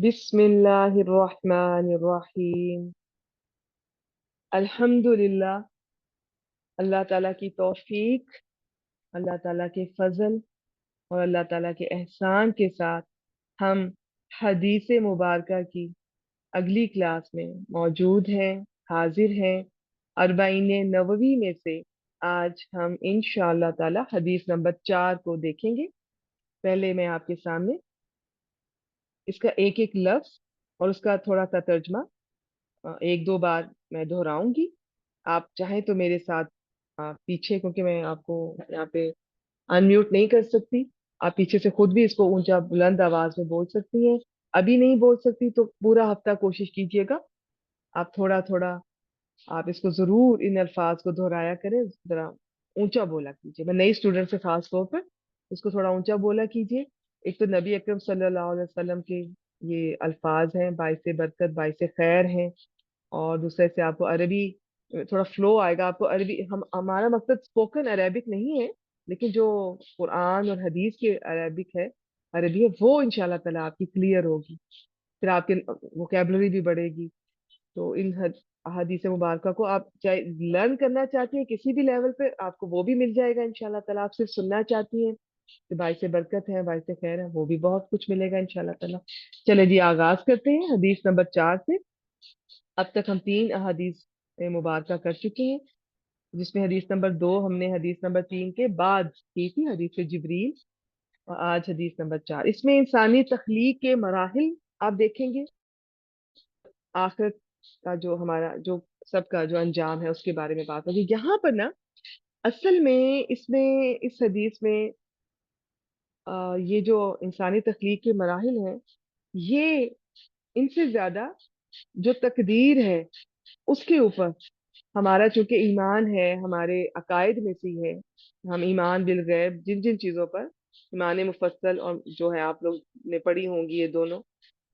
बिस्मिल्लाहिर्रहमानिर्रहीम। अल्हम्दुलिल्लाह। अल्लाह ताला की तौफीक, अल्लाह ताला के फजल और अल्लाह ताला के एहसान के साथ हम हदीस मुबारका की अगली क्लास में मौजूद हैं, हाजिर हैं। अरबाइन नववी में से आज हम इंशाअल्लाह ताला हदीस नंबर 4 को देखेंगे। पहले मैं आपके सामने इसका एक एक लफ्ज और उसका थोड़ा सा तर्जमा एक दो बार मैं दोहराऊंगी। आप चाहें तो मेरे साथ पीछे, क्योंकि मैं आपको यहाँ पे अनम्यूट नहीं कर सकती, आप पीछे से खुद भी इसको ऊंचा बुलंद आवाज में बोल सकती हैं। अभी नहीं बोल सकती तो पूरा हफ्ता कोशिश कीजिएगा। आप थोड़ा थोड़ा आप इसको जरूर इन अल्फाज को दोहराया करें, जरा ऊंचा बोला कीजिए। मैं नई स्टूडेंट से खास तौर पर इसको थोड़ा ऊंचा बोला कीजिए। एक तो नबी अकरम सल्लल्लाहु अलैहि वसल्लम के ये अल्फाज हैं, बाइसे बरकत बाइसे खैर हैं। और दूसरे से आपको अरबी थोड़ा फ्लो आएगा। आपको अरबी, हम हमारा मकसद स्पोकन अरेबिक नहीं है, लेकिन जो कुरान और हदीस के अरेबिक है, अरबी है, वो इंशाल्लाह ताला आपकी क्लियर होगी। फिर आपके वोकेबलरी भी बढ़ेगी। तो इन हदीस मुबारक को आप चाहे लर्न करना चाहती हैं किसी भी लेवल पे, आपको वो भी मिल जाएगा इंशाल्लाह ताला। आप सिर्फ सुनना चाहती हैं तो भाई से बरकत है, भाई से खैर है, वो भी बहुत कुछ मिलेगा इंशाल्लाह ताला। चले जी, आगाज करते हैं हदीस नंबर 4 से। अब तक हम 3 अहादीस मुबारका कर चुके हैं, जिसमें हदीस नंबर 2 हमने हदीस नंबर 3 के बाद की थी, हदीस जिब्रील। और आज हदीस नंबर 4, इसमें इंसानी तख्लीक के मराहिल आप देखेंगे। आखिर का जो हमारा जो सबका जो अंजाम है उसके बारे में बात होगी यहाँ पर ना। असल में इसमें इस हदीस में ये जो इंसानी तख्लीक के मराहिल हैं, ये इनसे ज्यादा जो तकदीर है उसके ऊपर हमारा चूंकि ईमान है, हमारे अकायद में से ही है। हम ईमान बिल गैब, जिन जिन चीजों पर ईमान मुफस्सल और जो है आप लोग ने पढ़ी होंगी ये दोनों,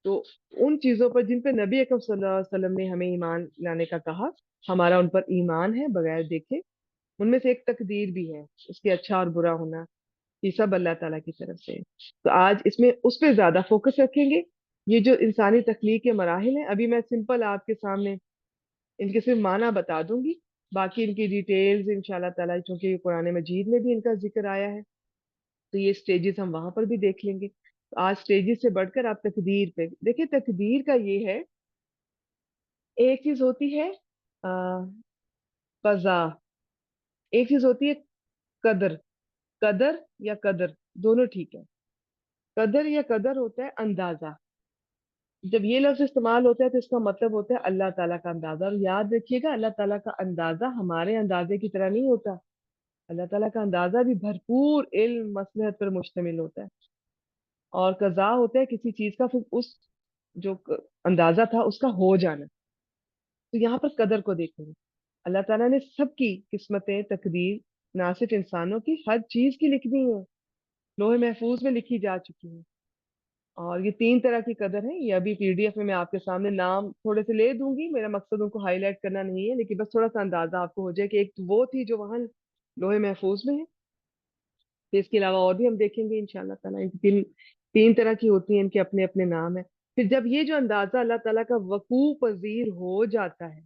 तो उन चीजों पर जिन पे नबी अकरम सल्लल्लाहु अलैहि वसल्लम ने हमें ईमान लाने का कहा, हमारा उन पर ईमान है बगैर देखे। उनमें से एक तकदीर भी है, उसके अच्छा और बुरा होना, ये सब अल्लाह ताला की तरफ से है। तो आज इसमें उस पर ज्यादा फोकस रखेंगे। ये जो इंसानी तख्लीक के मराहिल हैं, अभी मैं सिंपल आपके सामने इनके सिर्फ माना बता दूंगी। बाकी इनकी डिटेल्स इंशाल्लाह ताला, क्योंकि कुरान मजीद में भी इनका जिक्र आया है, तो ये स्टेजेस हम वहां पर भी देख लेंगे। तो आज स्टेजेस से बढ़कर आप तकदीर पे देखिए। तकदीर का ये है, एक चीज होती है कजा, एक चीज होती है कदर। कदर या कदर दोनों ठीक है। कदर या कदर होता है अंदाजा। जब ये लफ्ज इस्तेमाल होता है तो इसका मतलब होता है अल्लाह ताला का अंदाजा। और याद रखिएगा, अल्लाह ताला का अंदाजा हमारे अंदाजे की तरह नहीं होता। अल्लाह ताला का अंदाजा भी भरपूर इल्म मसलहत पर मुश्तमिल होता है। और कज़ा होता है किसी चीज का फिर उस जो अंदाजा था उसका हो जाना। तो यहाँ पर कदर को देखेंगे। अल्लाह ताला ने सबकी किस्मतें, तकदीर, ना सिर्फ इंसानों की, हर चीज की लिख दी है, लोहे महफूज में लिखी जा चुकी है। और ये 3 तरह की कदर है। ये अभी पीडीएफ में मैं आपके सामने नाम थोड़े से ले दूंगी, मेरा मकसद उनको हाईलाइट करना नहीं है, लेकिन बस थोड़ा सा अंदाजा आपको हो जाए कि एक तो वो थी जो वहां लोहे महफूज में है। तो इसके अलावा और भी हम देखेंगे इंशाल्लाह ताला। इनकी 3 तरह की होती हैं, इनके अपने अपने नाम है। फिर जब ये जो अंदाजा अल्लाह ताला का वकू पजीर हो जाता है,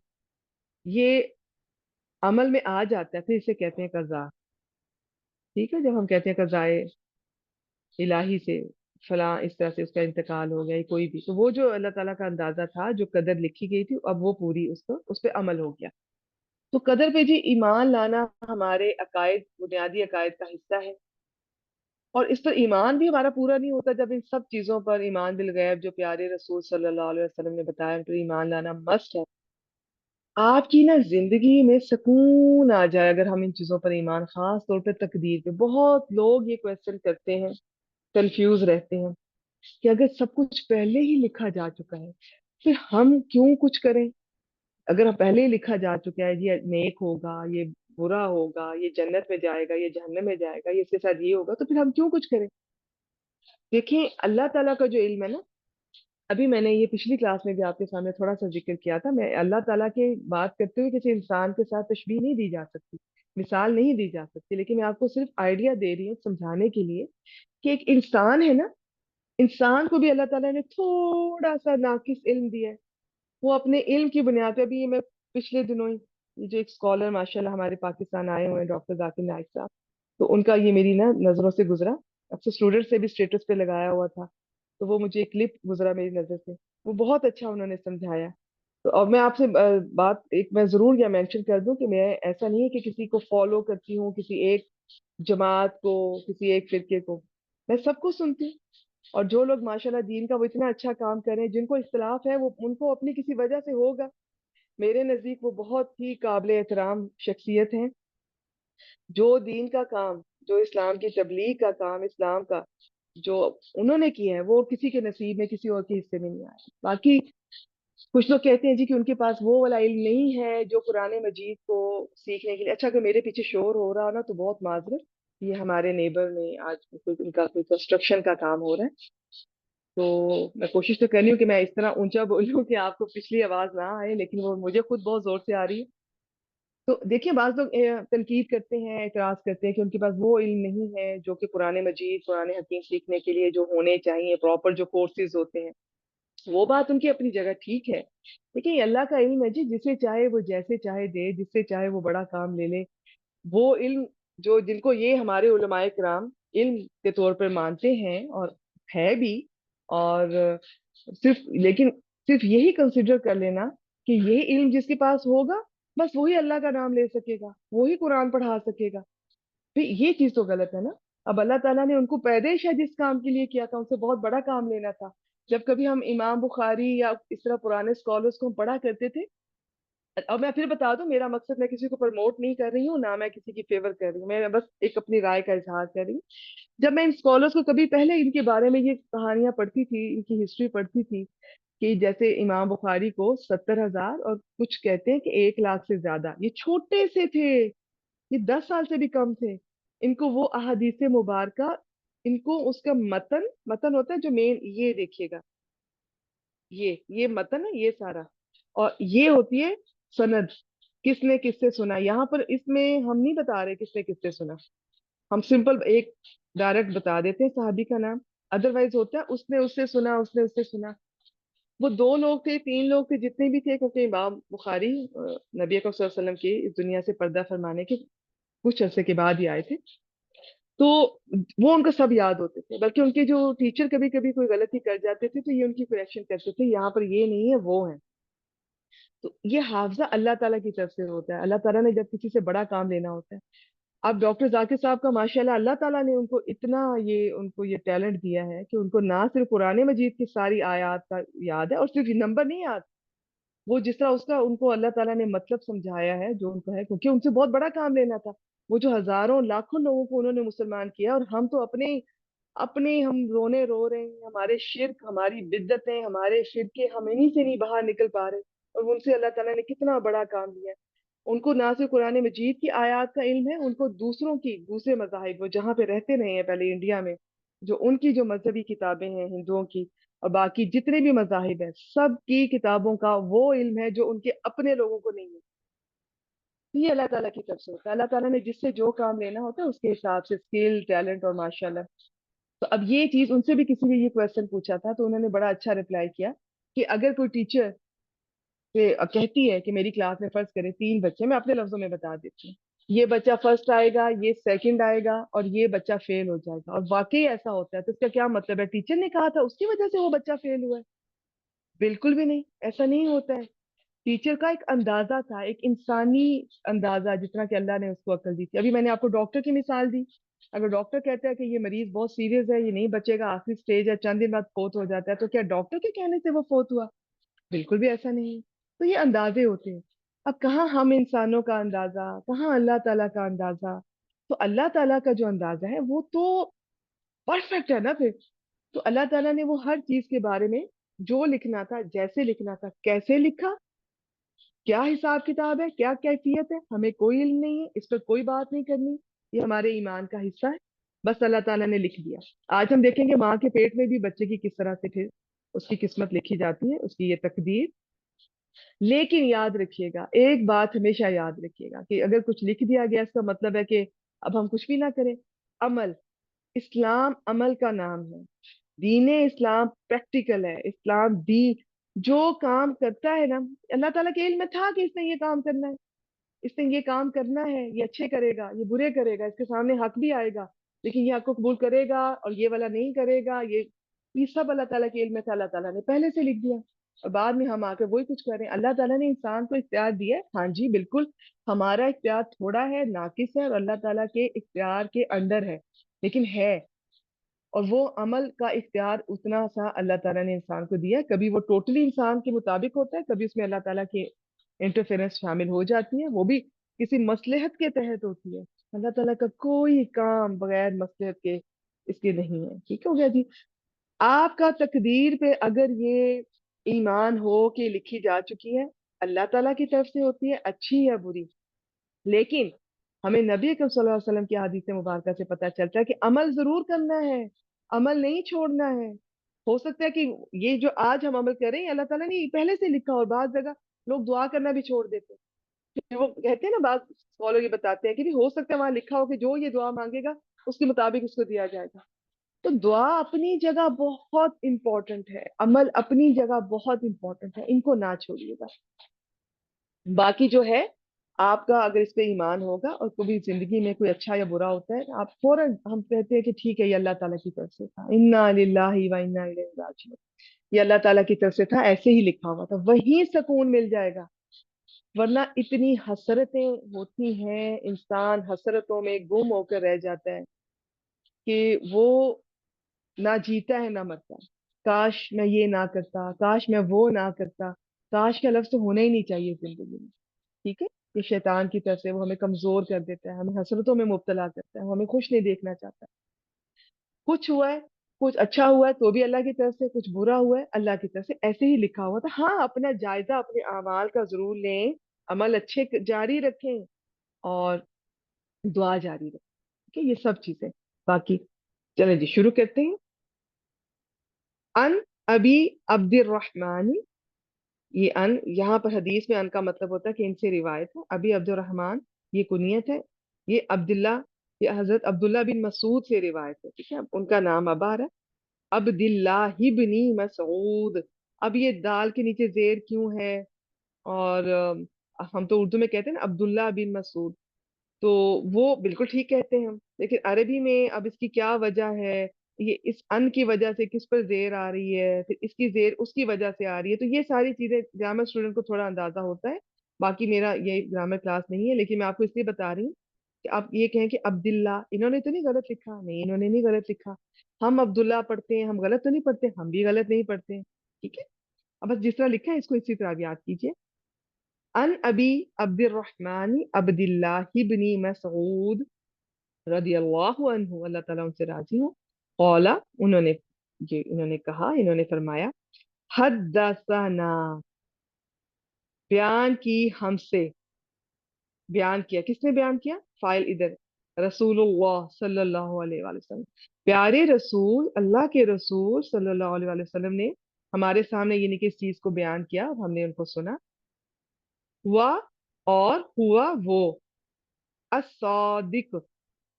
ये अमल में आ जाता है, फिर इसे कहते हैं कज़ा। ठीक है, जब हम कहते हैं कज़ाए इलाही से फलां इस तरह से उसका इंतकाल हो गया या कोई भी, तो वो जो अल्लाह ताला का अंदाजा था, जो कदर लिखी गई थी, अब वो पूरी उसको उस पर अमल हो गया। तो कदर पे जी ईमान लाना हमारे अकायद, बुनियादी अकायद का हिस्सा है। और इस पर ईमान भी हमारा पूरा नहीं होता जब इन सब चीजों पर ईमान बिल गैब, जो प्यारे रसूल सल्लल्लाहु अलैहि वसल्लम ने बताया, उन पर ईमान लाना मस्ट है। आपकी ना जिंदगी में सुकून आ जाए अगर हम इन चीजों पर ईमान, खास तौर पे तकदीर पे। बहुत लोग ये क्वेश्चन करते हैं, कंफ्यूज रहते हैं कि अगर सब कुछ पहले ही लिखा जा चुका है फिर हम क्यों कुछ करें। अगर हम पहले ही लिखा जा चुका है, ये नेक होगा, ये बुरा होगा, ये जन्नत में जाएगा, ये जहन्नम में जाएगा, ये इसके साथ ये होगा, तो फिर हम क्यों कुछ करें। देखिए, अल्लाह ताला का जो इल्म है ना, अभी मैंने ये पिछली क्लास में भी आपके सामने थोड़ा सा जिक्र किया था। मैं अल्लाह ताला के बात करते हुए किसी इंसान के साथ तशबीह नहीं दी जा सकती, मिसाल नहीं दी जा सकती, लेकिन मैं आपको सिर्फ आइडिया दे रही हूँ समझाने के लिए कि एक इंसान है ना, इंसान को भी अल्लाह ताला ने थोड़ा सा नाकिस इल्म दिया है। वो अपने इल्म की बुनियाद पे, अभी मैं पिछले दिनों ही, ये जो एक स्कॉलर माशाल्लाह हमारे पाकिस्तान आए हुए हैं, डॉक्टर जाकिर नाइक साहब, तो उनका ये मेरी ना नजरों से गुजरा। अक्सर स्टूडेंट से भी स्टेटस पे लगाया हुआ था, तो वो मुझे एक क्लिप गुजरा मेरी नजर से, वो बहुत अच्छा उन्होंने समझाया। तो अब मैं आपसे बात एक मैं जरूर यह मेंशन कर दूं कि मैं, ऐसा नहीं है कि किसी को फॉलो करती हूँ, किसी एक जमात को, किसी एक फिरके को, मैं सबको सुनती हूँ। और जो लोग माशाल्लाह दीन का वो इतना अच्छा काम कर रहे हैं, जिनको इख्तलाफ है, वो उनको अपनी किसी वजह से होगा, मेरे नजदीक वो बहुत ही काबिल एहतराम शख्सियत हैं, जो दीन का काम, जो इस्लाम की तबलीग का काम, इस्लाम का जो उन्होंने किया है, वो किसी के नसीब में, किसी और के हिस्से में नहीं आया। बाकी कुछ लोग कहते हैं जी कि उनके पास वो वाला इल्म नहीं है जो कुरान मजीद को सीखने के लिए। अच्छा, अगर मेरे पीछे शोर हो रहा हो ना तो बहुत माजरत, ये हमारे नेबर में आज कोई उनका कोई कंस्ट्रक्शन का काम हो रहा है, तो मैं कोशिश तो कर रही हूँ कि मैं इस तरह ऊंचा बोलूँ कि आपको पिछली आवाज ना आए, लेकिन वो मुझे खुद बहुत जोर से आ रही है। तो देखिए, बाज लोग तनकीद करते हैं, एतराज करते हैं कि उनके पास वो इल्म नहीं है जो कि कुरान मजीद, कुरान हकीम सीखने के लिए जो होने चाहिए, प्रॉपर जो कोर्सेज होते हैं। वो बात उनकी अपनी जगह ठीक है, लेकिन ये अल्लाह का इल्म है जी, जिसे चाहे वो जैसे चाहे दे, जिससे चाहे वो बड़ा काम ले ले। वो इल्म जो, जिनको ये हमारे उलमाए किराम इल्म के तौर पर मानते हैं, और है भी, और सिर्फ, लेकिन सिर्फ यही कंसिडर कर लेना कि ये इल्म जिसके पास होगा, बस वही अल्लाह का नाम ले सकेगा, वही कुरान पढ़ा सकेगा, फिर ये चीज तो गलत है ना। अब अल्लाह ताला ने उनको पैदाइश है जिस काम के लिए किया था, उनसे बहुत बड़ा काम लेना था। जब कभी हम इमाम बुखारी या इस तरह पुराने स्कॉलर्स को हम पढ़ा करते थे, अब मैं फिर बता दूं, मेरा मकसद, मैं किसी को प्रमोट नहीं कर रही हूँ, ना मैं किसी की फेवर कर रही हूँ, मैं बस एक अपनी राय का इजहार कर रही हूँ। जब मैं इन स्कॉलर्स को कभी पहले इनके बारे में ये कहानियां पढ़ती थी, इनकी हिस्ट्री पढ़ती थी, कि जैसे इमाम बुखारी को 70,000, और कुछ कहते हैं कि 1 लाख से ज्यादा, ये छोटे से थे, ये 10 साल से भी कम थे, इनको वो अहादीस मुबारका, इनको उसका मतन, मतन होता है जो मेन, ये देखिएगा, ये मतन है ये सारा, और ये होती है सनद, किसने किससे सुना। यहाँ पर इसमें हम नहीं बता रहे किसने किससे सुना, हम सिंपल एक डायरेक्ट बता देते हैं साहबी का नाम। अदरवाइज होता है उसने उससे सुना, उसने उससे सुना। वो 2 लोग थे, 3 लोग थे, जितने भी थे, क्योंकि इमाम बुखारी नबी अकरम सल्लल्लाहु अलैहि वसल्लम के इस दुनिया से पर्दा फरमाने के कुछ अरसे के बाद ही आए थे, तो वो उनको सब याद होते थे, बल्कि उनके जो टीचर कभी कभी कोई गलती कर जाते थे तो ये उनकी करेक्शन करते थे, यहाँ पर ये नहीं है वो है। तो ये हाफजा अल्लाह ताला की तरफ से होता है, अल्लाह ताला ने जब किसी से बड़ा काम लेना होता है। अब डॉक्टर जाकिर साहब का माशाल्लाह, अल्लाह ताला ने उनको इतना ये, उनको ये टैलेंट दिया है कि उनको ना सिर्फ कुरान मजीद की सारी आयत का याद है, और सिर्फ ये नंबर नहीं याद, वो जिस तरह उसका उनको अल्लाह ताला ने मतलब समझाया है जो उनको है, क्योंकि उनसे बहुत बड़ा काम लेना था। वो जो हजारों लाखों लोगों को उन्होंने मुसलमान किया, और हम तो अपने अपने हम रोने रो रहे हैं, हमारे शिर्क, हमारी बिद्दतें, हमारे शिर्क के, हम इन्हीं से नहीं बाहर निकल पा रहे, और उनसे अल्लाह ताला ने कितना बड़ा काम दिया है। उनको ना सिर्फ कुरान मजीद की आयत का इल्म है, उनको दूसरों की, दूसरे मजाहिब, वो जहाँ पे रहते रहे हैं पहले इंडिया में, जो उनकी जो मजहबी किताबें हैं हिंदुओं की, और बाकी जितने भी मजाहिब हैं, सब की किताबों का वो इल्म है जो उनके अपने लोगों को नहीं है। ये अल्लाह ताला की तरफ से होता है, अल्लाह ताला ने जिससे जो काम लेना होता है उसके हिसाब से स्किल, टैलेंट, और माशाल्लाह। तो अब ये चीज उनसे भी किसी ने ये क्वेश्चन पूछा था, तो उन्होंने बड़ा अच्छा रिप्लाई किया कि अगर कोई टीचर से कहती है कि मेरी क्लास में फर्ज करें 3 बच्चे, मैं अपने लफ्जों में बता देती हूँ, ये बच्चा फर्स्ट आएगा, ये सेकंड आएगा, और ये बच्चा फेल हो जाएगा, और वाकई ऐसा होता है, तो इसका क्या मतलब है, टीचर ने कहा था उसकी वजह से वो बच्चा फेल हुआ है? बिल्कुल भी नहीं, ऐसा नहीं होता है। टीचर का एक अंदाजा था, एक इंसानी अंदाजा, जितना कि अल्लाह ने उसको अक्ल दी थी। अभी मैंने आपको डॉक्टर की मिसाल दी, अगर डॉक्टर कहता है कि ये मरीज बहुत सीरियस है, ये नहीं बचेगा, आखिरी स्टेज है, चंद दिन बाद फोत हो जाता है, तो क्या डॉक्टर के कहने से वो फोत हुआ? बिल्कुल भी ऐसा नहीं है। तो ये अंदाजे होते हैं। अब कहाँ हम इंसानों का अंदाजा, कहाँ अल्लाह ताला का अंदाजा। तो अल्लाह ताला का जो अंदाजा है वो तो परफेक्ट है ना फिर। तो अल्लाह ताला ने वो हर चीज के बारे में जो लिखना था, जैसे लिखना था, कैसे लिखा, क्या हिसाब किताब है, क्या कैफियत है, हमें कोई इल्म नहीं है, इस पर कोई बात नहीं करनी, ये हमारे ईमान का हिस्सा है। बस अल्लाह ताला ने लिख दिया। आज हम देखेंगे माँ के पेट में भी बच्चे की किस तरह से फिर उसकी किस्मत लिखी जाती है, उसकी ये तकदीर। लेकिन याद रखिएगा, एक बात हमेशा याद रखिएगा, कि अगर कुछ लिख दिया गया इसका मतलब है कि अब हम कुछ भी ना करें। अमल, इस्लाम अमल का नाम है। दीन इस्लाम प्रैक्टिकल है। इस्लाम दी जो काम करता है ना, अल्लाह ताला के इल्म में था कि इसने ये काम करना है, इसने ये काम करना है, ये अच्छे करेगा, ये बुरे करेगा, इसके सामने हक भी आएगा, लेकिन ये हक को कबूल करेगा और ये वाला नहीं करेगा। ये सब अल्लाह ताला के इल्म में था, अल्लाह ताला ने पहले से लिख दिया। और बाद में हम आकर वही कुछ कर रहे हैं। अल्लाह ताला ने इंसान को इख्तियार दिया है, हाँ जी बिल्कुल, हमारा इख्तियार थोड़ा है, नाकिस है, और अल्लाह ताला के इख्तियार के अंडर है, लेकिन है। और वो अमल का इख्तियार उतना सा अल्लाह ताला ने इंसान को दिया है। कभी वो टोटली इंसान के मुताबिक होता है, कभी उसमें अल्लाह ताला की इंटरफेरेंस शामिल हो जाती है, वो भी किसी मसलहत के तहत होती है। अल्लाह ताला का कोई काम बगैर मसलहत के इसके नहीं है। ठीक हो गया जी। आपका तकदीर पे अगर ये ईमान हो कि लिखी जा चुकी है, अल्लाह ताला की तरफ से होती है, अच्छी या बुरी, लेकिन हमें नबी अकरम सल्लल्लाहु अलैहि वसल्लम की हदीस मुबारक से पता चलता है कि अमल जरूर करना है, अमल नहीं छोड़ना है। हो सकता है कि ये जो आज हम अमल कर रहे हैं अल्लाह ताला ने पहले से लिखा, और बाद जगह लोग दुआ करना भी छोड़ देते हैं। फिर वो कहते हैं ना, बाद स्कॉलर ये बताते हैं कि भी हो सकता है वहां लिखा हो कि जो ये दुआ मांगेगा उसके मुताबिक उसको दिया जाएगा। तो दुआ अपनी जगह बहुत इंपॉर्टेंट है, अमल अपनी जगह बहुत इंपॉर्टेंट है, इनको ना छोड़िएगा। बाकी जो है, आपका अगर इस पे ईमान होगा और कभी जिंदगी में कोई अच्छा या बुरा होता है, आप फौरन हम कहते हैं कि ठीक है ये अल्लाह ताला की तरफ से था, इन्ना लिल्लाहि व इन्ना इलैहि राजिऊन, ये अल्लाह ताला की तरफ से था, ऐसे ही लिखा हुआ था, वही सुकून मिल जाएगा। वरना इतनी हसरतें होती हैं, इंसान हसरतों में गुम होकर रह जाता है कि वो ना जीता है ना मरता है। काश मैं ये ना करता, काश मैं वो ना करता, काश का लफ्ज तो होना ही नहीं चाहिए जिंदगी में। ठीक है। ये शैतान की तरफ से वो हमें कमजोर कर देता है, हमें हसरतों में मुब्तला करता है, वो हमें खुश नहीं देखना चाहता। कुछ हुआ है, कुछ अच्छा हुआ है तो भी अल्लाह की तरफ से, कुछ बुरा हुआ है अल्लाह की तरफ से, ऐसे ही लिखा हुआ था। हाँ, अपना जायजा अपने अमाल का जरूर लें, अमल अच्छे जारी रखें, और दुआ जारी रखें। ठीक है, ये सब चीजें। बाकी चलें जी, शुरू करते हैं। अन अबी अब्दुर्रहमान, ये अन यहाँ पर हदीस में अन का मतलब होता है कि इनसे रिवायत है। अभी अब्दुर्रहमान ये कुनियत है, ये अब्दुल्ला, ये हजरत अब्दुल्ला बिन मसूद से रिवायत है। ठीक है, अब उनका नाम अब आ रहा है, अब्दुल्लाह इब्नी मसूद। अब ये दाल के नीचे जेर क्यों है? और हम तो उर्दू में कहते हैं ना अब्दुल्ला बिन मसूद, तो वो बिल्कुल ठीक कहते हैं हम, लेकिन अरबी में अब इसकी क्या वजह है? ये इस अन की वजह से किस पर जेर आ रही है, फिर इसकी जेर उसकी वजह से आ रही है, तो ये सारी चीजें ग्रामर स्टूडेंट को थोड़ा अंदाजा होता है। बाकी मेरा ये ग्रामर क्लास नहीं है, लेकिन मैं आपको इसलिए बता रही हूँ कि आप ये कहें कि अब्दुल्ला, इन्होंने तो नहीं गलत लिखा, नहीं इन्होंने नहीं गलत लिखा, हम अब्दुल्ला पढ़ते हैं, हम गलत तो नहीं पढ़ते, हम भी गलत नहीं पढ़ते हैं। ठीक है, अब बस जिस तरह लिखा है इसको इसी तरह आप याद कीजिए। अन अबी अब्दुर्रहमान अब्दुल्लाह इब्नी मसूद रदी अल्लाह अन्हु, अल्लाह ताला उनसे राजी हो, कौला, उन्होंने, ये उन्होंने कहा, इन्होंने फरमाया, हद्दसना, बयान की हमसे, बयान किया, किसने बयान किया? फाइल इधर, रसूलुल्लाह सल्लल्लाहु अलैहि वसल्लम, प्यारे रसूल, अल्लाह के रसूल सल्लल्लाहु अलैहि वसल्लम ने हमारे सामने यानी कि इस चीज को बयान किया और हमने उनको सुना। हुआ, और हुआ वो, अस्सादिक,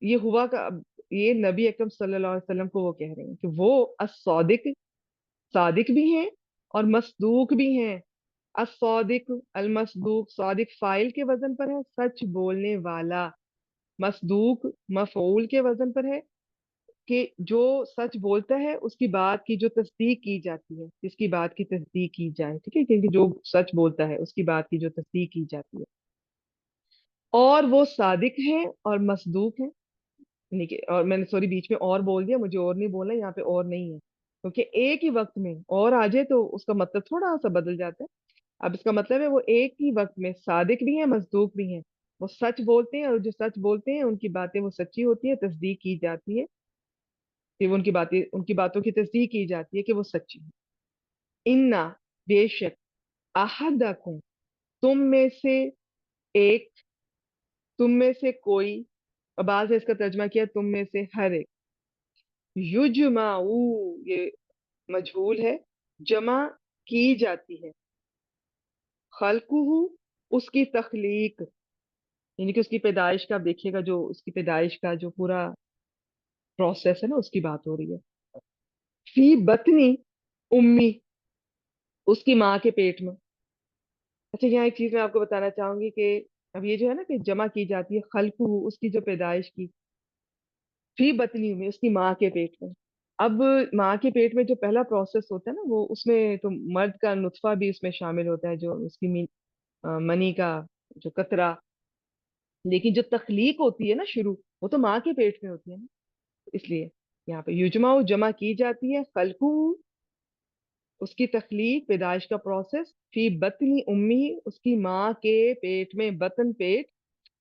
ये हुआ का, ये नबी अकरम सल्लल्लाहु अलैहि वसल्लम को वो कह रहे हैं कि वो अस्सादिक, सादिक भी हैं और मसदूक भी हैं। अस्सादिक अल मसदूक, सादिक फाइल के वजन पर है, सच बोलने वाला। मसदूक मफऊल के वजन पर है, कि जो सच बोलता है उसकी बात की जो तस्दीक की जाती है, जिसकी बात की तस्दीक की जाए। ठीक है, क्योंकि जो सच बोलता है उसकी बात की जो तस्दीक की जाती है, और वो सादिक है और मसदूक है। नहीं और मैंने सॉरी बीच में और बोल दिया, मुझे और नहीं बोलना, यहाँ पे और नहीं है, क्योंकि एक ही वक्त में और आ जाए तो उसका मतलब थोड़ा सा बदल जाता है। अब इसका मतलब है वो एक ही वक्त में सादिक भी है, मजदूक भी है। वो सच बोलते हैं, और जो सच बोलते हैं उनकी बातें वो सच्ची होती है, तस्दीक की जाती है कि वो उनकी बातें, उनकी बातों की तस्दीक की जाती है कि वो सच्ची है। इन्ना, बेशक, अहदकुम, तुम में से एक, तुम में से कोई, और बाद है इसका तर्जमा किया तुम में से हर एक, युजमाऊ, ये मजहूल है, जमा की जाती है, खल्कुहु, उसकी तख्लीक, यानी कि उसकी पैदाइश का आप देखिएगा, जो उसकी पैदाइश का जो पूरा प्रोसेस है ना उसकी बात हो रही है। फी बतनी उम्मी, उसकी माँ के पेट में। अच्छा, यहाँ एक चीज मैं आपको बताना चाहूंगी कि अब ये जो है ना कि जमा की जाती है खल्कु, उसकी जो पैदाइश की, फी बतनी में, उसकी माँ के पेट में। अब माँ के पेट में जो पहला प्रोसेस होता है ना, वो उसमें तो मर्द का नुत्फा भी उसमें शामिल होता है, जो उसकी मनी का जो कतरा। लेकिन जो तखलीक होती है ना शुरू, वो तो माँ के पेट में होती है ना। इसलिए यहाँ पे युजमा जमा की जाती है, खल्कु उसकी तखलीक, पैदाइश का प्रोसेस, फी बतनी उम्मी, उसकी माँ के पेट में, बतन पेट।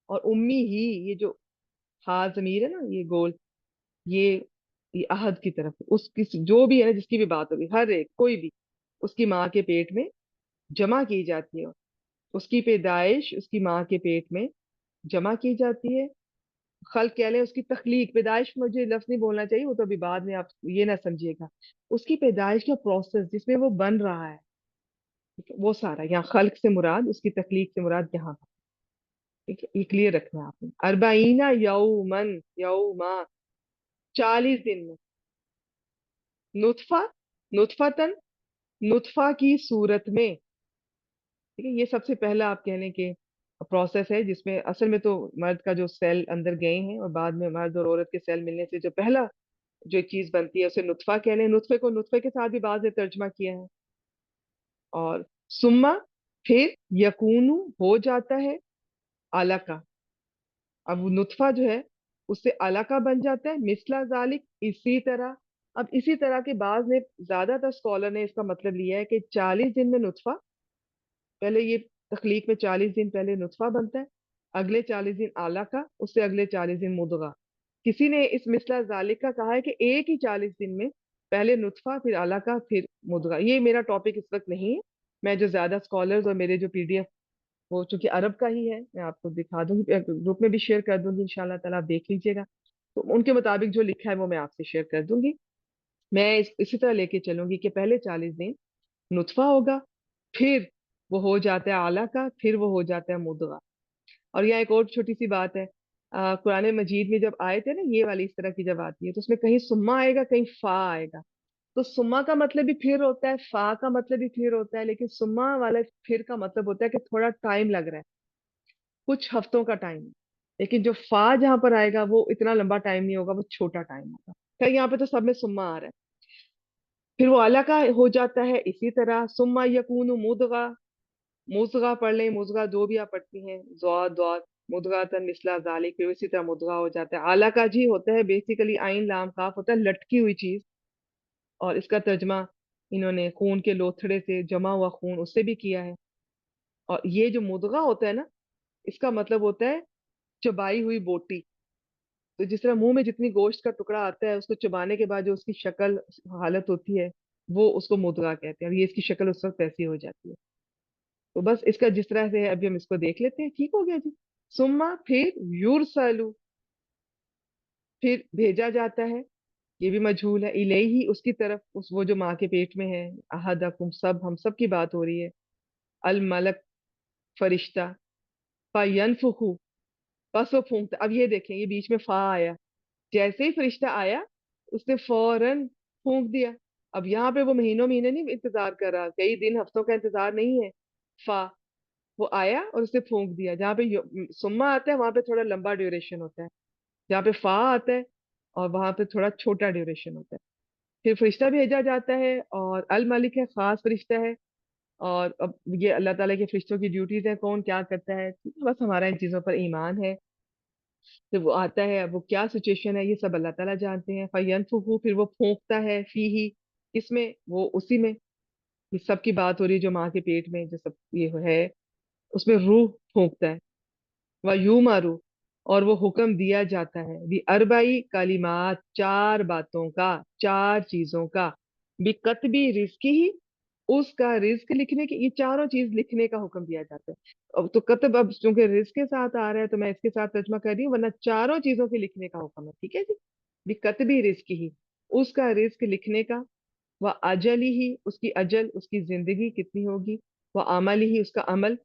और उम्मी ही, ये जो हा जमीर है ना, ये गोल, ये ये अहद की तरफ, उसकी जो भी है ना, जिसकी भी बात होगी, हर एक कोई भी उसकी माँ के पेट में जमा की जाती है। उसकी पैदाइश उसकी माँ के पेट में जमा की जाती है। खल कह लें, उसकी तखलीक, पैदाइश मुझे लफ्ज नहीं बोलना चाहिए, वो तो अभी बाद में आप ये ना समझिएगा। उसकी पैदाइश का प्रोसेस जिसमें वो बन रहा है, ठीक है, वो सारा यहाँ खल्क से मुराद, उसकी तखलीक से मुराद यहाँ। ठीक है, ये क्लियर रखना है आपने। अरबाईना यौमन, यौमा 40 दिन में, नुतफा, नुतफतन, नुतफा की सूरत में। ठीक है, ये सबसे पहला आप कह लें कि प्रोसेस है, जिसमें असल में तो मर्द का जो सेल अंदर गए हैं और बाद में मर्द और औरत के सेल मिलने से जो पहला जो एक चीज बनती है, उसे नुतफा कह लें। नुतफे को नुतफे के साथ भी बाज ने तर्जमा किया है। और सुम्मा, फिर यकूनु हो जाता है, अलका। अब वो नुतफा जो है उससे अलका बन जाता है, मिसला जालिक, इसी तरह। अब इसी तरह के बाज ने, ज्यादातर स्कॉलर ने इसका मतलब लिया है कि 40 दिन में नुतफा, पहले ये तखलीक में 40 दिन पहले नुतफा बनता है, अगले 40 दिन आला का, उससे अगले 40 दिन मुदगा। किसी ने इस मिसला जालिक का कहा है कि एक ही 40 दिन में पहले नुतफा, फिर आला का, फिर मुदगा। ये मेरा टॉपिक इस वक्त नहीं है। मैं जो ज्यादा स्कॉलर्स और मेरे जो पीडीएफ, वो चूंकि अरब का ही है, मैं आपको दिखा दूंगी, ग्रुप में भी शेयर कर दूंगी इंशाल्लाह ताला, आप देख लीजिएगा। तो उनके मुताबिक जो लिखा है वो मैं आपसे शेयर कर दूंगी। मैं इसी तरह लेके चलूंगी कि पहले 40 दिन नुतफा होगा, फिर वो हो जाता है आला का, फिर वो हो जाता है मुदगा। और यहाँ एक और छोटी सी बात है, कुरान मजीद में जब आए थे ना ये वाली इस तरह की जब आती है, तो उसमें कहीं सुम्मा आएगा, कहीं फा आएगा। तो सुम्मा का मतलब भी फिर होता है, फा का मतलब भी फिर होता है, लेकिन सुम्मा वाला फिर का मतलब होता है कि थोड़ा टाइम लग रहा है, कुछ हफ्तों का टाइम। लेकिन जो फा जहां पर आएगा वो इतना लंबा टाइम नहीं होगा, वो छोटा टाइम होगा। कहीं यहाँ पे तो सब में सुम्मा आ रहा है। फिर वो आला का हो जाता है, इसी तरह सुम्मा यकूनु मुदगा, मुजगा पढ़ लें, मुजगा जो भी आप पढ़ती हैं, ज़ौद द्वाद, मुदगा तन मिसला जालिक, फिर इसी तरह मुदगा हो जाता है। आला का जी होता है बेसिकली आइन लाम काफ, होता है लटकी हुई चीज। और इसका तर्जमा इन्होंने खून के लोथड़े से, जमा हुआ खून, उससे भी किया है। और ये जो मुदगा होता है ना, इसका मतलब होता है चबाई हुई बोटी। तो जिस तरह मुंह में जितनी गोश्त का टुकड़ा आता है, उसको चबाने के बाद जो उसकी शक्ल, हालत होती है, वो उसको मुदगा कहते हैं। और ये इसकी शक्ल उस वक्त ऐसी हो जाती है। तो बस इसका जिस तरह से है, अभी हम इसको देख लेते हैं। ठीक हो गया जी। सुम्मा, फिर युरसलु, फिर भेजा जाता है, ये भी मजहूल है, इलेही, उसकी तरफ, उस वो जो माँ के पेट में है। अहदकुम, सब हम सब की बात हो रही है। अल मलक, फरिश्ता। फयनफुखु, बस वो फूंकता। अब ये देखें, ये बीच में फा आया, जैसे ही फरिश्ता आया उसने फौरन फूंक दिया। अब यहाँ पे वो महीनों महीने नहीं इंतजार कर रहा, कई दिन हफ्तों का इंतजार नहीं है। फा, वो आया और उसने फूंक दिया। जहाँ पे सुम्मा आता है वहां पे थोड़ा लंबा ड्यूरेशन होता है, जहाँ पे फा आता है और वहां पे थोड़ा छोटा ड्यूरेशन होता है। फिर फरिश्ता भेजा जाता है, और अल मलिक है, खास फरिश्ता है। और अब ये अल्लाह ताला के फरिश्तों की ड्यूटीज है, कौन क्या करता है, बस हमारा इन चीजों पर ईमान है। फिर वो आता है, अब वो क्या सिचुएशन है ये सब अल्लाह ताला जानते हैं। फयनफुहु, फिर वो फूंकता है, फी ही, इसमें, वो उसी में, ये सब की बात हो रही है जो माँ के पेट में जो सब ये है, उसमें रूह फूंकता है। व यू मारू, और वो हुक्म दिया जाता है, भी अरबाई कलिमात, 4 बातों का, 4 चीजों का, भी कतबी रिस्क ही, उसका रिस्क लिखने की, ये चारों चीज लिखने का हुक्म दिया जाता है। अब तो कतब, अब चूंकि रिस्क के साथ आ रहा है तो मैं इसके साथ तर्जमा कर रही हूँ, वरना चारों चीजों के लिखने का हुक्म है। ठीक है जी। भी कतबी रिस्क ही, उसका रिस्क लिखने का। वह अजली ही, उसकी अजल, उसकी जिंदगी कितनी होगी। वह अमल ही, उसका अमल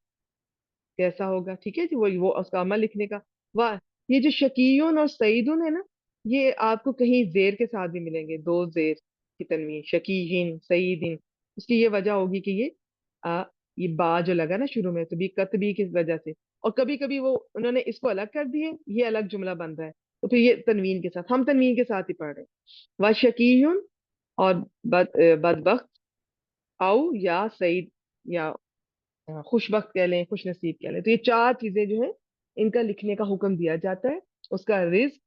कैसा होगा। ठीक है जी, वो उसका अमल लिखने का। वाह, ये जो शकीयुन और सईदुन है ना, ये आपको कहीं जेर के साथ भी मिलेंगे, 2 जेर। کی تنوین، شکیہن سعیدن، اس کی یہ وجہ ہوگی کہ آ, یہ با جو لگا نا شروع میں، تو بھی کتبی کی وجہ سے، اور کبھی کبھی وہ انہوں نے اس کو الگ کر دیے، یہ الگ جملہ بن رہا ہے، تو پھر یہ تنوین کے ساتھ، ہم تنوین کے ساتھ ہی پڑھ رہے ہیں، و شکیہن، اور بدبخت، او یا سعید، یا خوش بخت کہہ لیں، خوش نصیب کہہ لیں، تو یہ چار چیزیں جو ہیں ان کا لکھنے کا حکم دیا جاتا ہے۔ اس کا رزق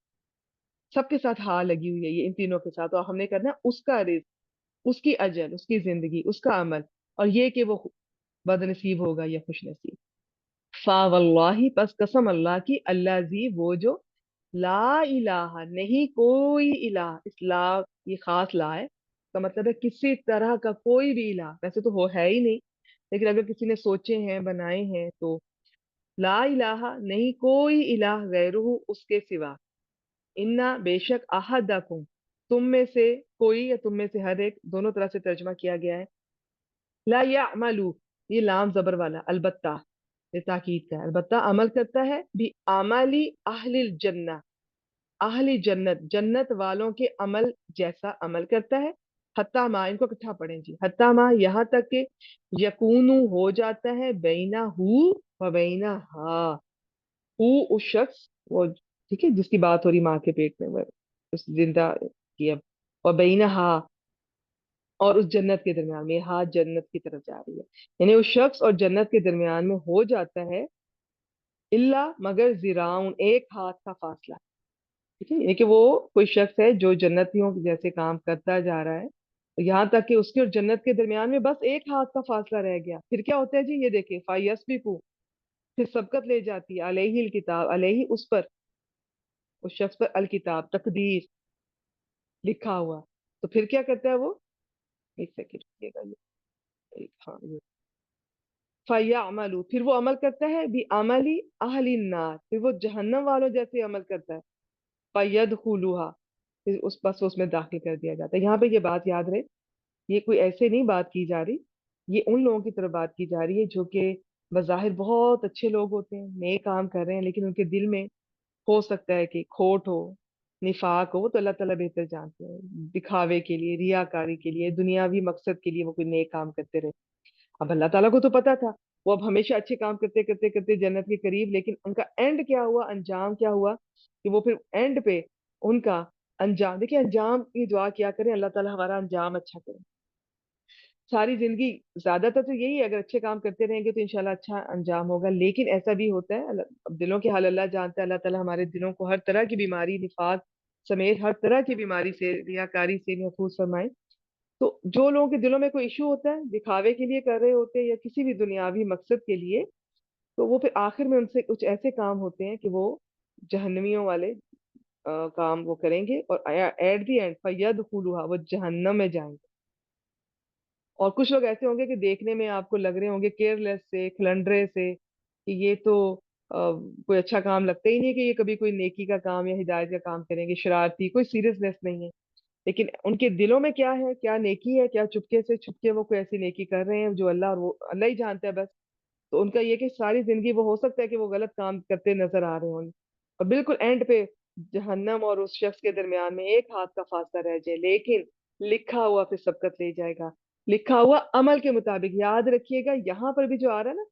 سب کے ساتھ ہاں لگی ہوئی ہے، یہ ان تینوں کے ساتھ، اور ہم نے کرنا ہے اس کا رزق، اس کی اجل، اس کی زندگی، اس کا عمل، اور یہ کہ وہ بد نصیب ہوگا یا خوش نصیب۔ فا واللہ، پس قسم اللہ کی، اللہ زی، وہ جو، لا الہ، نہیں کوئی الہ، اس لا، یہ خاص لا ہے، کا مطلب ہے کسی طرح کا کوئی بھی الہ، ویسے تو وہ ہے ہی نہیں، لیکن اگر کسی نے سوچے ہیں، بنائے ہیں، تو لا الہ، نہیں کوئی الہ، غیرہ، اس کے سوا، انا، بے شک، احدکم، تم میں سے کوئی، یا تم میں سے ہر ایک، دونوں طرح سے ترجمہ کیا گیا ہے، لا یعملو، یہ لام زبر والا، البتہ، یہ تاکید کا ہے، البتہ عمل کرتا ہے، بھی اعمالی اہل الجنہ، اہل جنت، جنت والوں کے عمل جیسا عمل کرتا ہے، حتیٰ ما، ان کو اکٹھا پڑھیں جی، حتیٰ ما، یہاں تک کہ یکونو، ہو جاتا ہے، بینہ ہو و بینہ ہا، ہو اس شخص، وہ ٹھیک ہے جس کی بات ہو رہی ماں کے پیٹ میں، وہ اس زندہ کی اب، و بینہ ہا، اور اس جنت کے درمیان میں، ہاتھ جنت کی طرف جا رہی ہے، یعنی اس شخص اور جنت کے درمیان میں ہو جاتا ہے، اللہ، مگر زراؤن، ایک ہاتھ کا فاصلہ، ٹھیک ہے، یہ کہ وہ کوئی شخص ہے جو جنتیوں جیسے کام کرتا جا رہا ہے، یہاں تک کہ اس کے اور جنت کے درمیان میں بس ایک ہاتھ کا فاصلہ رہ گیا، پھر کیا ہوتا ہے جی، یہ دیکھیں، فَيَسْبِقُ، پھر سبقت لے جاتی ہے، علیہ الکتاب، علیہ، اس پر، اس شخص پر، الکتاب، تقدیر، لکھا ہوا، تو پھر کیا کرتا ہے وہ، ایک سیکنڈ رکیے گا، ہاں، فَيَعْمَلُ، پھر وہ عمل کرتا ہے، بھی عملی اہل النار، پھر وہ جہنم والوں جیسے عمل کرتا ہے، فَيَدْخُلُوهَا، پھر اس بس اس میں داخل کر دیا جاتا ہے۔ یہاں پہ یہ بات یاد رہے، یہ کوئی ایسے نہیں بات کی جا رہی، یہ ان لوگوں کی طرف بات کی جا رہی ہے جو کہ بظاہر بہت اچھے لوگ ہوتے ہیں، نیک کام کر رہے ہیں، لیکن ان کے دل میں ہو سکتا ہے کہ کھوٹ ہو، نفاق ہو، وہ تو اللہ تعالیٰ بہتر جانتے ہیں، دکھاوے کے لیے، ریاکاری کے لیے، دنیاوی مقصد کے لیے وہ کوئی نیک کام کرتے رہے۔ اب اللہ تعالیٰ کو تو پتا تھا، وہ اب ہمیشہ اچھے کام کرتے کرتے کرتے جنت کے قریب، لیکن ان کا اینڈ کیا ہوا، انجام کیا ہوا، کہ وہ پھر اینڈ پہ ان کا انجام، دیکھیں انجام کی دعا کیا کریں، اللہ تعالیٰ ہمارا انجام اچھا کرے، ساری زندگی زیادہ تر تو یہی ہے، اگر اچھے کام کرتے رہیں گے تو انشاءاللہ اچھا انجام ہوگا، لیکن ایسا بھی ہوتا ہے، اب دلوں کے حال اللہ جانتا ہے، اللہ تعالیٰ ہمارے دلوں کو ہر طرح کی بیماری، نفاق سمیت ہر طرح کی بیماری سے، ریاکاری سے محفوظ فرمائے۔ تو جو لوگوں کے دلوں میں کوئی ایشو ہوتا ہے، دکھاوے کے لیے کر رہے ہوتے ہیں یا کسی بھی دنیاوی مقصد کے لیے، تو وہ پھر آخر میں ان سے کچھ ایسے کام ہوتے ہیں کہ وہ جہنمیوں والے کام وہ کریں گے، اور ایٹ دی اینڈ فَيَدْخُلُوهَا، وہ جہنم میں جائیں گے۔ اور کچھ لوگ ایسے ہوں گے کہ دیکھنے میں آپ کو لگ رہے ہوں گے کیئر لیس سے، کھلنڈرے سے، کہ یہ تو کوئی اچھا کام لگتا ہی نہیں کہ یہ کبھی کوئی نیکی کا کام یا ہدایت کا کام کریں گے، شرارتی، کوئی سیریسنیس نہیں ہے، لیکن ان کے دلوں میں کیا ہے، کیا نیکی ہے، کیا چپکے سے چھپکے وہ کوئی ایسی نیکی کر رہے ہیں جو اللہ، اور وہ اللہ ہی جانتا ہے بس۔ تو ان کا یہ کہ ساری زندگی وہ ہو سکتا ہے کہ وہ غلط کام کرتے نظر آ رہے ہوں، اور بالکل اینڈ پہ جہنم اور اس شخص کے درمیان میں ایک ہاتھ کا فاصلہ رہ جائے، لیکن لکھا ہوا پھر سبقت لے جائے گا، لکھا ہوا عمل کے مطابق، یاد رکھیے گا یہاں پر بھی جو آ رہا ہے نا،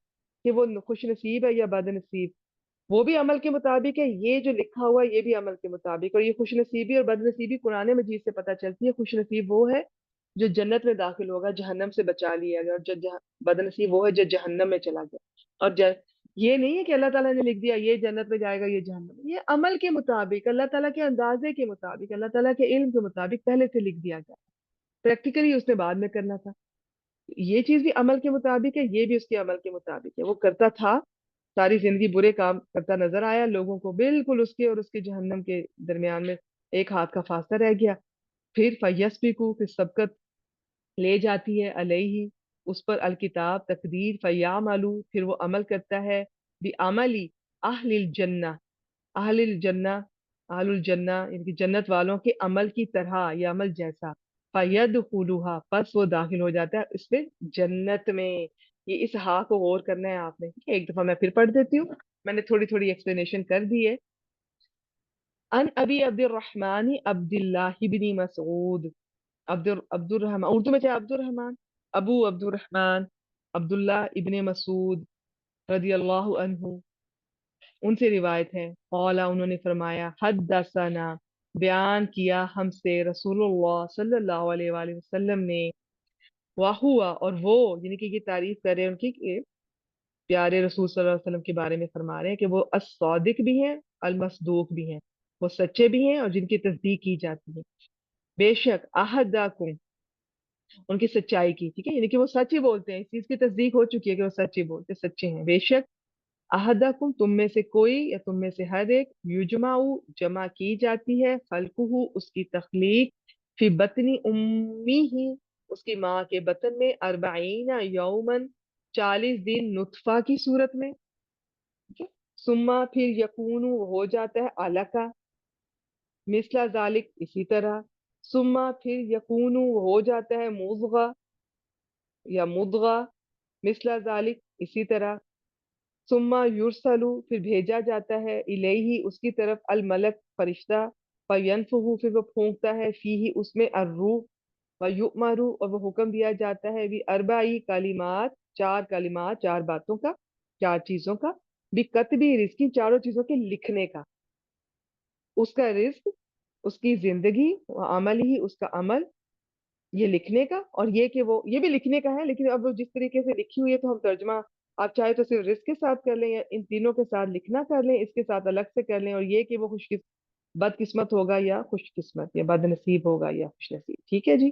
کہ وہ خوش نصیب ہے یا بد نصیب، وہ بھی عمل کے مطابق ہے، یہ جو لکھا ہوا ہے یہ بھی عمل کے مطابق، اور یہ خوش نصیبی اور بد نصیبی قرآن مجید سے پتہ چلتی ہے۔ خوش نصیب وہ ہے جو جنت میں داخل ہوگا، جہنم سے بچا لیا گیا، اور بد نصیب وہ ہے جو جہنم میں چلا گیا، اور یہ نہیں ہے کہ اللہ تعالیٰ نے لکھ دیا یہ جنت میں جائے گا یہ جہنم میں، یہ عمل کے مطابق، اللہ تعالیٰ کے اندازے کے مطابق، اللہ تعالیٰ کے علم کے مطابق پہلے سے لکھ دیا گیا، پریکٹیکلی اس نے بعد میں کرنا تھا، یہ چیز بھی عمل کے مطابق ہے، یہ بھی اس کے عمل کے مطابق ہے، وہ کرتا تھا، ساری زندگی برے کام کرتا نظر آیا لوگوں کو، بالکل اس کے اور اس کے جہنم کے درمیان میں ایک ہاتھ کا فاصلہ رہ گیا، پھر فیسبقو، پھر سبقت لے جاتی ہے، علیہ، اس پر، الکتاب، تقدیر، فیعملو، پھر وہ عمل کرتا ہے، بعملی اہل الجنہ، اہل الجنہ، اہل الجنہ یعنی کہ جنت والوں کے عمل کی طرح یا عمل جیسا، فیدخلوہا، پس وہ داخل ہو جاتا ہے اس میں، جنت میں۔ یہ اس ہا کو غور کرنا ہے آپ نے، ٹھیک ہے؟ ایک دفعہ میں پھر پڑھ دیتی ہوں، میں نے تھوڑی تھوڑی ایکسپلینیشن کر دی ہے۔ ان ابی عبد الرحمن عبد اللہ بن مسعود، अब्दुल रहमान, उर्दू में चाहे अब्दुल रहमान, अबू अब्दुल रहमान अब्दुल्ला इब्ने मसूद रदी अल्लाह अन्हु, उनसे रिवायत है। कौला, उन्होंने फरमाया, हद्दसना, बयान किया हमसे रसूलुल्लाह सल्लल्लाहु अलैहि वसल्लम ने, वाहुआ, और वो, यानी कि ये तारीफ कर रहे हैं उनकी कि प्यारे रसूल सल्लल्लाहु अलैहि वसल्लम के बारे में फरमा रहे हैं कि वो अस-सादिक भी हैं, अल-मसदूक भी हैं, वो सच्चे भी हैं और जिनकी तस्दीक की जाती है। बेशक अहदाकुम, उनकी सच्चाई की, ठीक है, यानी कि वो सच ही बोलते हैं, इस चीज की तस्दीक हो चुकी है कि वो सच ही बोलते, सच्चे हैं। बेशक अहदकुम, तुम में से कोई या तुम में से हर एक, युजमाऊ, जमा की जाती है, खल्कुहु, उसकी तख्लीक, फी बतनी उम्मी ही, उसकी माँ के बतन में, अरबाईना यौमन, 40 दिन, नुतफा की सूरत में, ठीक है। सुम्मा, फिर यकूनु, हो जाता है, अलका, मिसला जालिक, इसी तरह। सुम्मा, फिर यकूनु, हो जाता है, मुज़गा या मुदगा, मिसला जालिक, इसी तरह। सुम्मा युरसलु, फिर भेजा जाता है, इलेही, उसकी तरफ, अल मलक, फरिश्ता, फयनफुहु, फिर वो फूंकता है, फीही, उसमें, अर्रूह, व युमरु, और वो हुक्म दिया जाता है, भी अरबाई कलिमात, 4 कलिमात, 4 बातों का, 4 चीजों का, भी कतबी, रिस्की, चारों चीजों के लिखने का, उसका रिस्क, उसकी जिंदगी, व अमल ही, उसका अमल, ये लिखने का, और ये कि वो ये भी लिखने का है, लेकिन अब वो जिस तरीके से लिखी हुई है तो हम तर्जमा, आप चाहे तो सिर्फ रिस्क के साथ कर लें या इन तीनों के साथ लिखना कर लें, इसके साथ अलग से कर लें, और ये कि वो बदकिस्मत होगा या खुशकिस्मत, या बदनसीब होगा या खुशनसीब, ठीक है जी।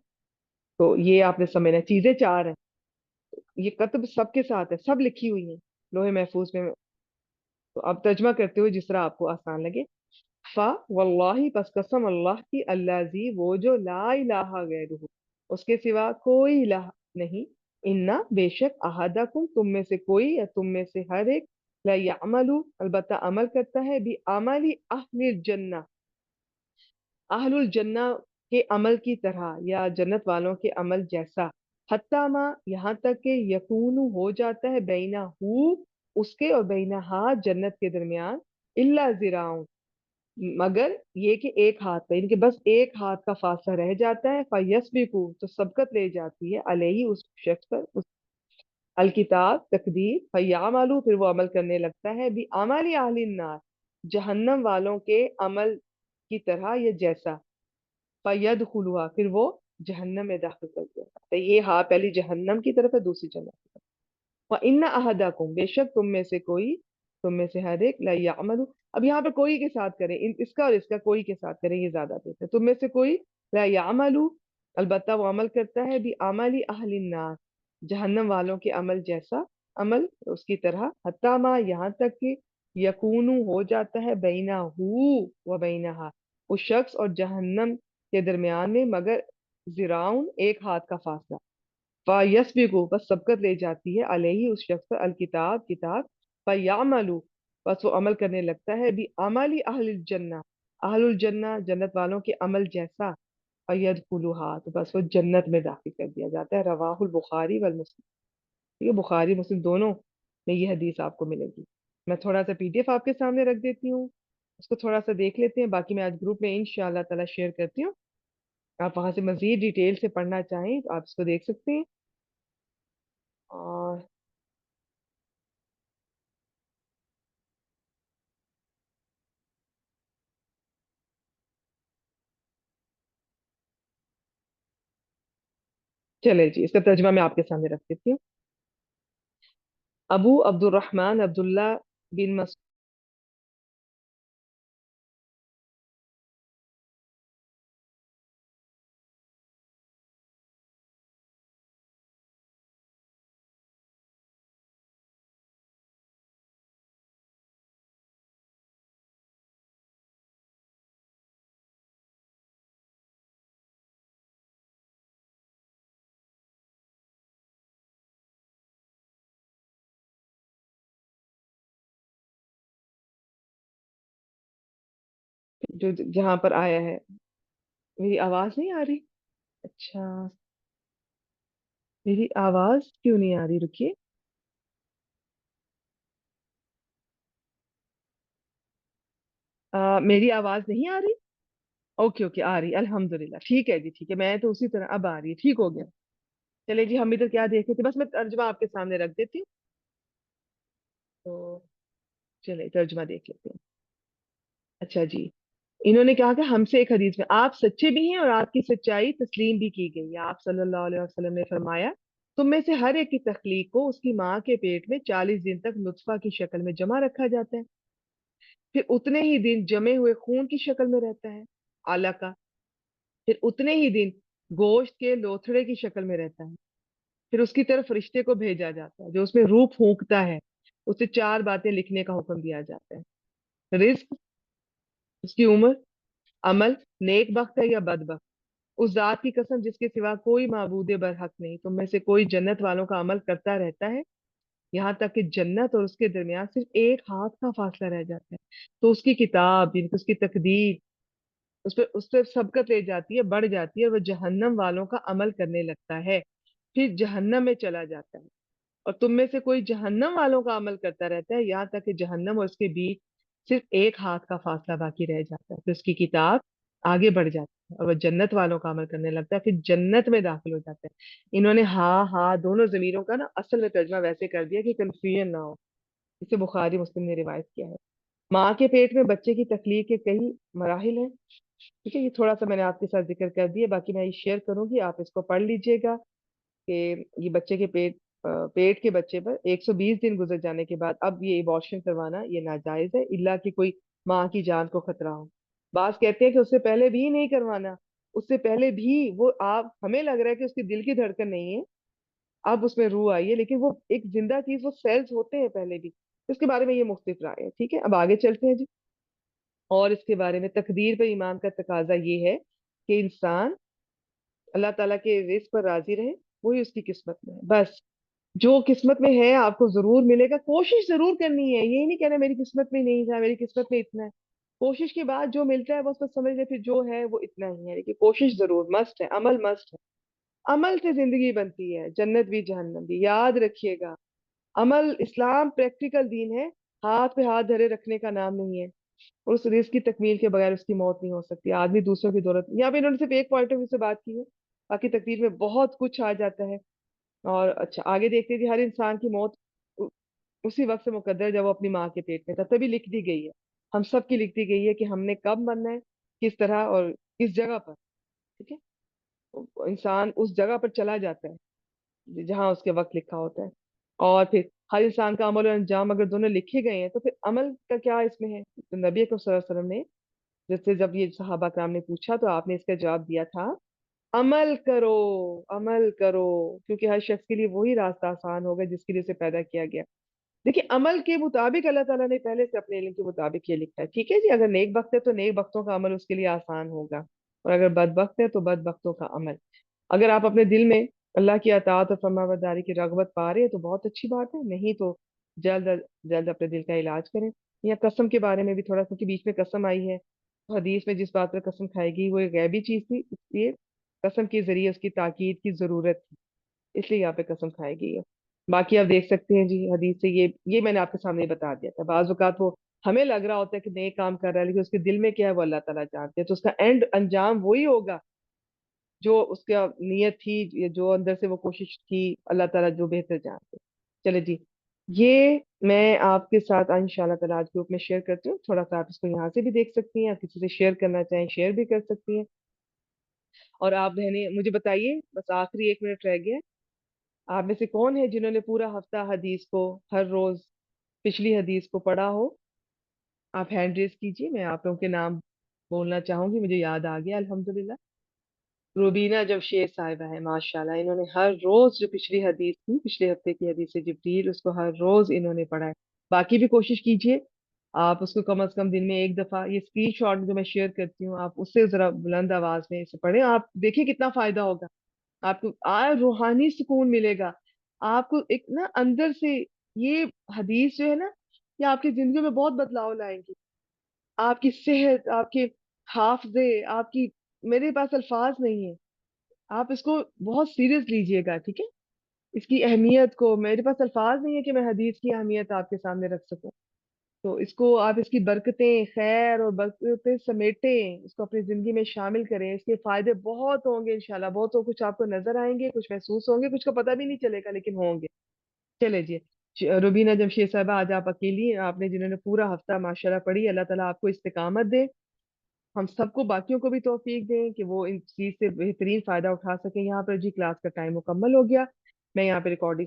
तो ये आपने समझना, चीजें 4 हैं, ये कत्ब सबके साथ है, सब लिखी हुई है लोहे महफूज में। तो अब तर्जमा करते हुए जिस तरह आपको आसान लगे। फा वल्लाही, पस कसम अल्लाह की, अल्लाजी, वो जो, ला इलाहा गैरुहु, उसके सिवा कोई इलाह नहीं, इन्ना, बेशक, अहदाकुम, तुम में से कोई या तुम में से हर एक, ला यामलु, अलबत्ता अमल करता है, भी अमली अहलिल जन्ना, अहलुल जन्ना के अमल की तरह, या जन्नत वालों के अमल जैसा, हत्ता मा, यहाँ तक के, यकूनु, हो जाता है, बैना हु, उसके, और बैना हा, जन्नत के दरमियान, इल्ला जिराउन, मगर ये कि एक हाथ का, इनके बस एक हाथ का फासला रह जाता है, फयस्बिकु, तो सबकत ले जाती है, अलैहि, उस शख्स पर, उस अलकिताब, तकदीर, फयामालू, फिर वो अमल करने लगता है, भी अमली अहलिन नार, जहन्नम वालों के अमल की तरह या जैसा, फयदखुलुहा, फिर वो जहन्नम में दाखिल कर दिया, तो ये हाँ पहली जहन्नम की तरफ है, दूसरी जन्नत। व इन्ना अहदाकुम, बेशक तुम में से कोई, तुम में से हर एक, ला यामलु, अब यहाँ पे कोई के साथ करें, इसका और इसका, कोई के साथ करें, ये ज्यादा बेहतर है। तुम में से कोई, ला यामलु, अलबत्ता वो अमल करता है, भी अमली अहलिन नार, जहन्नम वालों के अमल जैसा, अमल उसकी तरह, हत्ता मा, यहाँ तक कि, यकूनु, हो जाता है, बैना हु व बैनहा, उस शख्स और जहन्नम के दरमियान में, मगर जिराउन, एक हाथ का फासला, फयस्बिकु, बस सबकत ले जाती है, अलैहि, उस शख्स पर, अलकिताब, किताब, फयामलु, बस वो अमल करने लगता है, भी अमली अहलुल जन्ना, अहलुल जन्ना, जन्नत वालों के अमल जैसा, फयदखुलुहा, तो बस वो जन्नत में दाखिल कर दिया जाता है। रवाहुल बुखारी वल मुस्लिम, ठीक है, बुखारी मुस्लिम दोनों में ये हदीस आपको मिलेगी। मैं थोड़ा सा पीडीएफ आपके सामने रख देती हूँ, उसको थोड़ा सा देख लेते हैं, बाकी मैं आज ग्रुप में इंशाअल्लाह ताला शेयर करती हूँ। आप वहां से मजीद डिटेल से पढ़ना चाहें तो आप इसको देख सकते हैं। और चले जी, इसका तर्जुमा मैं आपके सामने रख देती हूँ। अबू अब्दुर्रहमान अब्दुल्ला बिन मसूद, जो जहां पर आया है। मेरी आवाज नहीं आ रही? अच्छा, मेरी आवाज क्यों नहीं आ रही, रुकिए। मेरी आवाज नहीं आ रही? ओके ओके, आ रही है, अल्हम्दुलिल्लाह, ठीक है जी, ठीक है, मैं तो उसी तरह अब आ रही है, ठीक हो गया। चले जी, हम इधर क्या देख रहे थे, बस मैं तर्जुमा आपके सामने रख देती हूँ। तो चले तर्जुमा देख लेते हैं। अच्छा जी, इन्होंने कहा कि हमसे एक हदीस में आप सच्चे भी हैं और आपकी सच्चाई तस्लीम भी की गई है। आप सल्लल्लाहु अलैहि वसल्लम ने फरमाया, तुम में से हर एक की तख्लीक को उसकी माँ के पेट में 40 दिन तक नुत्फा की शक्ल में जमा रखा जाता है, फिर उतने ही दिन जमे हुए खून की शक्ल में रहता है, आला का, फिर उतने ही दिन गोश्त के लोथड़े की शक्ल में रहता है, फिर उसकी तरफ फरिश्ते को भेजा जाता है जो उसमें रूह फूंकता है, उसे 4 बातें लिखने का हुक्म दिया जाता है। रिस्क, उसकी उम्र, अमल, नेक बख्त है या बदबख्त। उस जात की कसम जिसके सिवा कोई माबूद बरहक नहीं, तुम में से कोई जन्नत वालों का अमल करता रहता है यहाँ तक कि जन्नत और उसके दरमियान सिर्फ एक हाथ का फासला रह जाता है, तो उसकी किताब यानी कि उसकी तकदीर उस पर सबकत ले जाती है, बढ़ जाती है, और वह जहन्नम वालों का अमल करने लगता है, फिर जहन्नम में चला जाता है। और तुम में से कोई जहन्नम वालों का अमल करता रहता है यहाँ तक कि जहन्नम और उसके बीच सिर्फ एक हाथ का फासला बाकी रह जाता है, फिर उसकी किताब आगे बढ़ जाती है और वह जन्नत वालों का अमल करने लगता है, फिर जन्नत में दाखिल हो जाता है। इन्होंने हा दोनों जमीरों का ना असल में तर्जमा वैसे कर दिया कि कंफ्यूजन ना हो। इसे बुखारी मुस्लिम ने रिवायत किया है। माँ के पेट में बच्चे की तकलीफ के कई मराहिल हैं। ठीक है, ये थोड़ा सा मैंने आपके साथ जिक्र कर दिया, बाकी मैं ये शेयर करूंगी, आप इसको पढ़ लीजिएगा कि ये बच्चे के पेट के बच्चे पर 120 दिन गुजर जाने के बाद अब ये अबॉर्शन करवाना ये नाजायज है, इल्ला कि कोई माँ की जान को खतरा हो। बास कहते हैं कि उससे पहले भी नहीं करवाना, उससे पहले भी वो आप हमें लग रहा है कि उसकी दिल की धड़कन नहीं है, अब उसमें रूह आई है, लेकिन वो एक जिंदा चीज, वो सेल्स होते हैं पहले भी। इसके बारे में ये मुख्तलिफ राय है। ठीक है, अब आगे चलते हैं जी। और इसके बारे में तकदीर पर ईमान का तकाजा ये है कि इंसान अल्लाह ताला के रिज़्क़ पर राजी रहे, वही उसकी किस्मत में है। बस जो किस्मत में है आपको जरूर मिलेगा, कोशिश जरूर करनी है, यही नहीं कहना मेरी किस्मत में नहीं था, मेरी किस्मत में इतना है। कोशिश के बाद जो मिलता है बस बस समझ ले, फिर जो है वो इतना ही है, लेकिन कोशिश जरूर मस्ट है, अमल मस्ट है। अमल से जिंदगी बनती है, जन्नत भी जहन्नम भी, याद रखिएगा। अमल, इस्लाम प्रैक्टिकल दीन है, हाथ पे हाथ धरे रखने का नाम नहीं है। और उस रिस्क की तकमील के बगैर उसकी मौत नहीं हो सकती, आदमी दूसरों की दौलत, यहाँ पे इन्होंने सिर्फ एक पॉइंट ऑफ व्यू से बात की है, बाकी तकदीर में बहुत कुछ आ जाता है। और अच्छा आगे देखते हैं कि हर इंसान की मौत उ- उसी वक्त से मुकद्दर है जब वो अपनी माँ के पेट में था, तभी लिख दी गई है। हम सब की लिख दी गई है कि हमने कब मरना है, किस तरह और किस जगह पर। ठीक है, इंसान उस जगह पर चला जाता है जहाँ उसके वक्त लिखा होता है। और फिर हर इंसान का अमल और अंजाम अगर दोनों लिखे गए हैं तो फिर अमल का क्या इसमें है। तो नबी अकरम सल्लल्लाहु अलैहि वसल्लम ने, जैसे जब ये सहाबा कराम ने पूछा तो आपने इसका जवाब दिया था, अमल करो, अमल करो, क्योंकि हर शख्स के लिए वही रास्ता आसान होगा जिसके लिए उसे पैदा किया गया। देखिए, अमल के मुताबिक अल्लाह ताला ने पहले से अपने इल्म के मुताबिक ये लिखा है। ठीक है जी, अगर नेक बख्त है तो नेक बख्तों का अमल उसके लिए आसान होगा, और अगर बदबख्त है तो बदबख्तों का अमल। अगर आप अपने दिल में अल्लाह की अताअत और फरमाबरदारी की रगबत पा रहे हैं तो बहुत अच्छी बात है, नहीं तो जल्द अज जल्द अपने दिल का इलाज करें। या कसम के बारे में भी थोड़ा, क्योंकि बीच में कसम आई है, तो हदीस में जिस बात पर कसम खाएगी वो एक गैबी चीज थी, इसलिए कसम के जरिए उसकी ताकीद की जरूरत थी, इसलिए यहाँ पे कसम खाएगी है। बाकी आप देख सकते हैं जी हदीस से, ये मैंने आपके सामने बता दिया था। बाज औकात वो हमें लग रहा होता है कि नए काम कर रहा है, लेकिन उसके दिल में क्या है वो अल्लाह ताला जानते हैं, तो उसका एंड अंजाम वही होगा जो उसका नियत थी, या जो अंदर से वो कोशिश थी, अल्लाह ताला जो बेहतर जानते हैं। चले जी, ये मैं आपके साथ इंशाल्लाह ताला आज ग्रुप में शेयर करती हूँ, थोड़ा सा आप इसको यहाँ से भी देख सकती हैं, आप किसी से शेयर करना चाहें शेयर भी कर सकती हैं। और आप बहने मुझे बताइए, बस आखिरी 1 मिनट रह गया है, आप में से कौन है जिन्होंने पूरा हफ्ता हदीस को हर रोज पिछली हदीस को पढ़ा हो। आप हैंड रेस कीजिए, मैं आप लोगों के नाम बोलना चाहूंगी, मुझे याद आ गया अल्हम्दुलिल्लाह। रूबीना जमशेद साहिबा है, माशाल्लाह, इन्होंने हर रोज जो पिछली हदीस थी, पिछले हफ्ते की हदीस जिब्रील, उसको हर रोज इन्होंने पढ़ा है। बाकी भी कोशिश कीजिए, आप उसको कम से कम दिन में एक दफा, ये स्क्रीनशॉट जो मैं शेयर करती हूँ आप उससे जरा बुलंद आवाज में इसे पढ़ें, आप देखिए कितना फायदा होगा आपको, रूहानी सुकून मिलेगा आपको एक ना अंदर से। ये हदीस जो है ना, ये आपकी जिंदगी में बहुत बदलाव लाएंगी, आपकी सेहत, आपके हाफजे, आपकी, मेरे पास अल्फाज नहीं है, आप इसको बहुत सीरियस लीजिएगा। ठीक है, इसकी अहमियत को, मेरे पास अल्फाज नहीं है कि मैं हदीस की अहमियत आपके सामने रख सकूं। تو اس کو آپ اس کی برکتیں خیر اور برکتیں سمیٹیں، اس کو اپنی زندگی میں شامل کریں، اس کے فائدے بہت ہوں گے انشاءاللہ، بہت ہو، کچھ آپ کو نظر آئیں گے، کچھ محسوس ہوں گے، کچھ کا پتہ بھی نہیں چلے گا لیکن ہوں گے۔ چلے جی، روبینہ جمشید صاحبہ آج آپ اکیلی ہیں، آپ نے جنہوں نے پورا ہفتہ ماشاءاللہ پڑھی، اللہ تعالیٰ آپ کو استقامت دے، ہم سب کو باقیوں کو بھی توفیق دیں کہ وہ ان چیز سے بہترین فائدہ اٹھا سکیں۔ یہاں پر جی کلاس کا ٹائم مکمل ہو گیا، میں یہاں پہ ریکارڈنگ